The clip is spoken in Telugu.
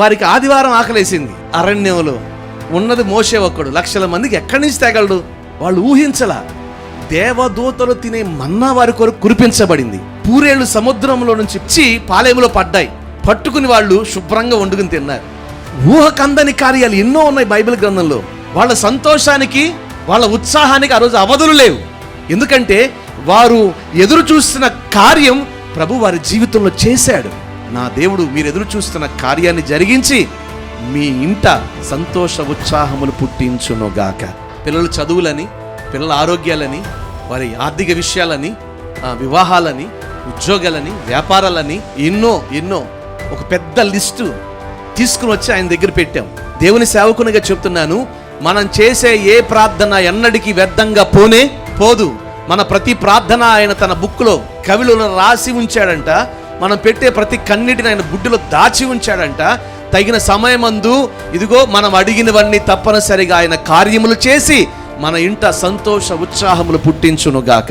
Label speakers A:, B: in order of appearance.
A: వారికి ఆదివారం ఆకలేసింది. అరణ్యంలో ఉన్నది మోషే ఒక్కడు, లక్షల మందికి ఎక్కడి నుంచి తేగలడు? వాళ్ళు ఊహించలా. దేవదూతలు తినే మన్నా వారి కొరకు కురిపించబడింది. పూరేళ్లు సముద్రంలో నుంచి వచ్చి పాలెములో పడ్డాయి. పట్టుకుని వాళ్ళు శుభ్రంగా వండుకుని తిన్నారు. ఊహకందని కార్యాలు ఎన్నో ఉన్నాయి బైబిల్ గ్రంథంలో. వాళ్ళ సంతోషానికి, వాళ్ళ ఉత్సాహానికి ఆ రోజు అవధులు లేవు. ఎందుకంటే వారు ఎదురు చూస్తున్న కార్యం ప్రభు వారి జీవితంలో చేశాడు. నా దేవుడు మీరు ఎదురు చూస్తున్న కార్యాన్ని జరిగించి మీ ఇంట సంతోష ఉత్సాహములు పుట్టించునుగాక. పిల్లల చదువులని, పిల్లల ఆరోగ్యాలని, వారి ఆర్థిక విషయాలని, వివాహాలని, ఉద్యోగాలని, వ్యాపారాలని ఎన్నో ఒక పెద్ద లిస్టు తీసుకుని వచ్చి ఆయన దగ్గర పెట్టాం. దేవుని సేవకునిగా చెప్తున్నాను, మనం చేసే ఏ ప్రార్థన ఎన్నటికీ వ్యర్థంగా పోదు. మన ప్రతి ప్రార్థన ఆయన తన బుక్లో కవిలో రాసి ఉంచాడంట. మనం పెట్టే ప్రతి కన్నిటిని ఆయన బుడ్డిలో దాచి ఉంచాడంట. తగిన సమయమందు ఇదిగో మనం అడిగినవన్నీ తప్పనిసరిగా ఆయన కార్యములు చేసి మన ఇంట సంతోష ఉత్సాహములు పుట్టించునుగాక.